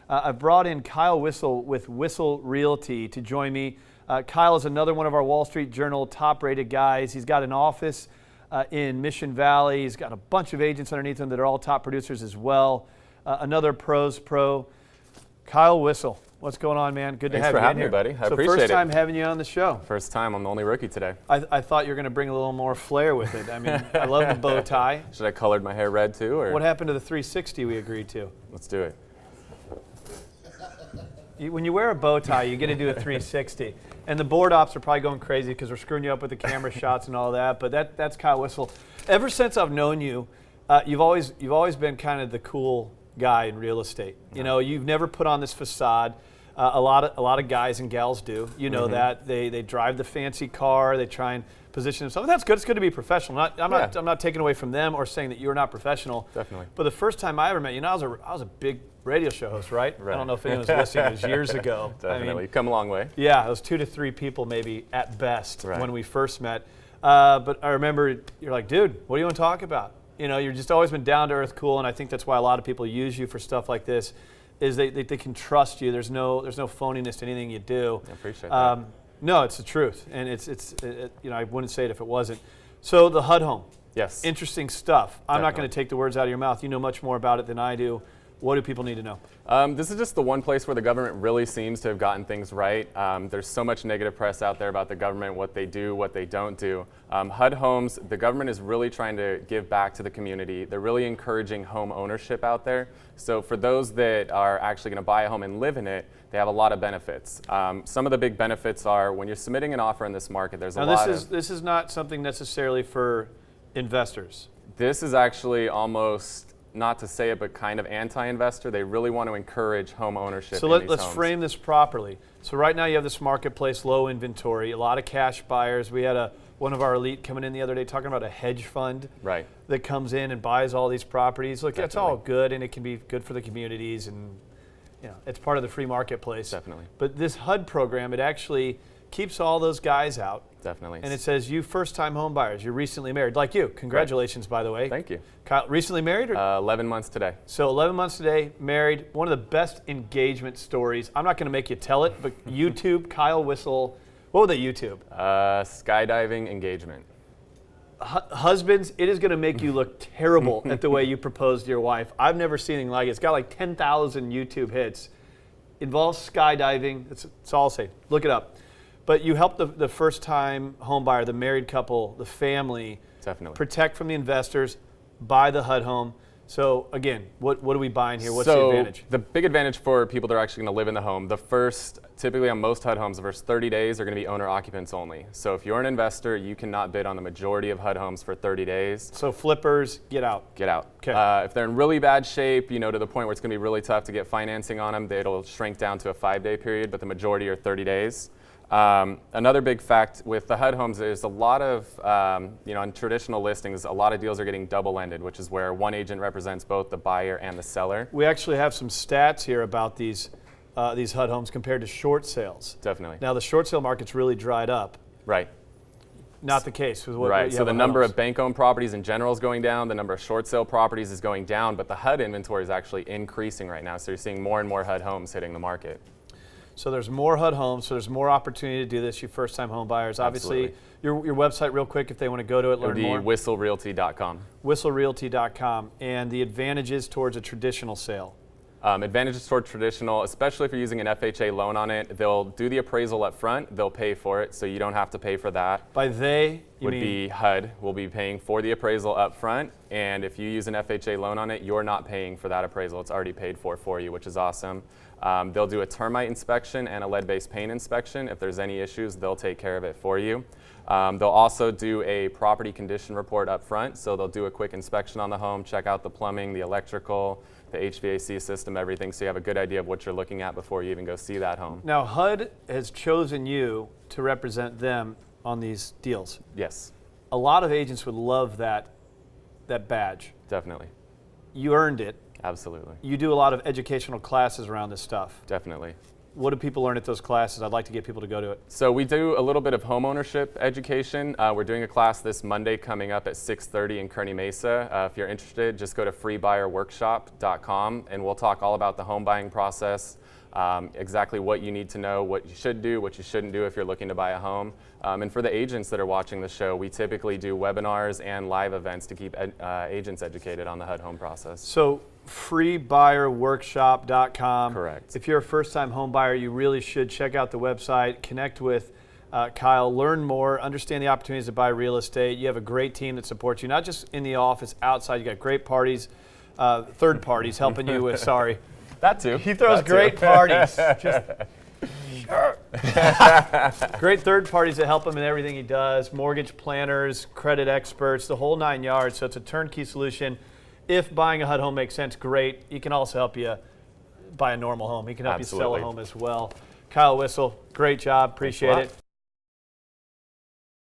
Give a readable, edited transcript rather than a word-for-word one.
I've brought in Kyle Whissel with Whissel Realty to join me. Kyle is another one of our Wall Street Journal top-rated guys. He's got an office in Mission Valley. He's got a bunch of agents underneath him that are all top producers as well. Another pros pro. Kyle Whissel, what's going on, man? Good to have you in here. Thanks for having me, buddy. I appreciate it. So first time having you on the show. First time. I'm the only rookie today. I thought you were going to bring a little more flair with it. I mean, I love the bow tie. Should I colored my hair red too? Or? What happened to the 360 we agreed to? Let's do it. When you wear a bow tie, you get to do a 360. And the board ops are probably going crazy because we're screwing you up with the camera shots and all that. But that's Kyle Whissel. Ever since I've known you, you've always been kind of the cool guy in real estate. You know, you've never put on this facade. A lot of guys and gals do. You know that they drive the fancy car. They try and position themselves. That's good. It's good to be professional. I'm not taking away from them or saying that you're not professional. Definitely. But the first time I ever met you, I was a big radio show host, right? I don't know if anyone's listening. It was years ago. Definitely. I mean, You've come a long way. Yeah, it was 2 to 3 people maybe at best when we first met. But I remember you're like, dude, what do you want to talk about? You know, you're just always been down to earth, cool, and I think that's why a lot of people use you for stuff like this. Is they can trust you. There's no phoniness to anything you do. I appreciate that. No, it's the truth, and it's you know, I wouldn't say it if it wasn't. So the HUD Home. Yes. Interesting stuff. I'm not Definitely. going to take the words out of your mouth. You know much more about it than I do. What do people need to know? This is just the one place where the government really seems to have gotten things right. There's so much negative press out there about the government, what they do, what they don't do. HUD Homes, the government is really trying to give back to the community. They're really encouraging home ownership out there. So for those that are actually going to buy a home and live in it, they have a lot of benefits. Some of the big benefits are when you're submitting an offer in this market, there's This is not something necessarily for investors. This is actually almost, not to say it, but kind of anti-investor. They really want to encourage home ownership. So let's frame this properly. So right now you have this marketplace, low inventory, a lot of cash buyers. We had one of our elite coming in the other day talking about a hedge fund that comes in and buys all these properties. Look, that's all good, and it can be good for the communities, and you know, it's part of the free marketplace. Definitely. But this HUD program, it actually keeps all those guys out. Definitely. And it says you first-time home buyers, you're recently married, like you. Congratulations, by the way. Thank you. Kyle, recently married? Or? 11 months today. So 11 months today, married. One of the best engagement stories. I'm not going to make you tell it, but YouTube, Kyle Whissel. What would they YouTube? Skydiving engagement. Husbands, it is going to make you look terrible at the way you proposed to your wife. I've never seen anything like it. It's got like 10,000 YouTube hits. Involves skydiving. That's all I'll say. Look it up. But you help the first-time home buyer, the married couple, the family, protect from the investors, buy the HUD home. So again, what are we buying here? What's the advantage? The big advantage for people that are actually going to live in the home, typically on most HUD homes, the first 30 days are going to be owner occupants only. So if you're an investor, you cannot bid on the majority of HUD homes for 30 days. So flippers, get out. Get out. Okay. If they're in really bad shape, you know, to the point where it's going to be really tough to get financing on them, it'll shrink down to a 5-day period, but the majority are 30 days. Another big fact with the HUD homes is a lot of, you know, on traditional listings, a lot of deals are getting double-ended, which is where one agent represents both the buyer and the seller. We actually have some stats here about these HUD homes compared to short sales. Definitely. Now the short sale market's really dried up. Right. Not the case. With what right. So the number of bank-owned properties in general is going down. The number of short sale properties is going down, but the HUD inventory is actually increasing right now. So you're seeing more and more HUD homes hitting the market. So there's more HUD homes, so there's more opportunity to do this, you first-time home buyers. Obviously, your website real quick if they want to go to it, learn more. It would be whistlerealty.com. Whistlerealty.com. And the advantages towards a traditional sale. Advantages toward traditional, especially if you're using an FHA loan on it, they'll do the appraisal up front, they'll pay for it, so you don't have to pay for that. By they, you would mean? be HUD will be paying for the appraisal up front, and if you use an FHA loan on it, you're not paying for that appraisal. It's already paid for you, which is awesome. They'll do a termite inspection and a lead-based paint inspection. If there's any issues, they'll take care of it for you. They'll also do a property condition report up front, so they'll do a quick inspection on the home, check out the plumbing, the electrical, the HVAC system, everything, so you have a good idea of what you're looking at before you even go see that home. Now, HUD has chosen you to represent them on these deals. Yes. A lot of agents would love that badge. Definitely. You earned it. Absolutely. You do a lot of educational classes around this stuff. Definitely. what do people learn at those classes? I'd like to get people to go to it. So we do a little bit of home ownership education. We're doing a class this Monday coming up at 6:30 in Kearney Mesa. If you're interested, just go to freebuyerworkshop.com and we'll talk all about the home buying process, exactly what you need to know, what you should do, what you shouldn't do if you're looking to buy a home. And for the agents that are watching the show, we typically do webinars and live events to keep agents educated on the HUD home process. So freebuyerworkshop.com. Correct. If you're a first-time home buyer, you really should check out the website, connect with Kyle, learn more, understand the opportunities to buy real estate. You have a great team that supports you, not just in the office, outside. You got great parties, third parties helping you with, sorry. That too. He throws great parties. Just great third parties that help him in everything he does, mortgage planners, credit experts, the whole 9 yards. So it's a turnkey solution. If buying a HUD home makes sense, great. He can also help you buy a normal home. He can help you sell a home as well. Kyle Whissel, great job. Appreciate it.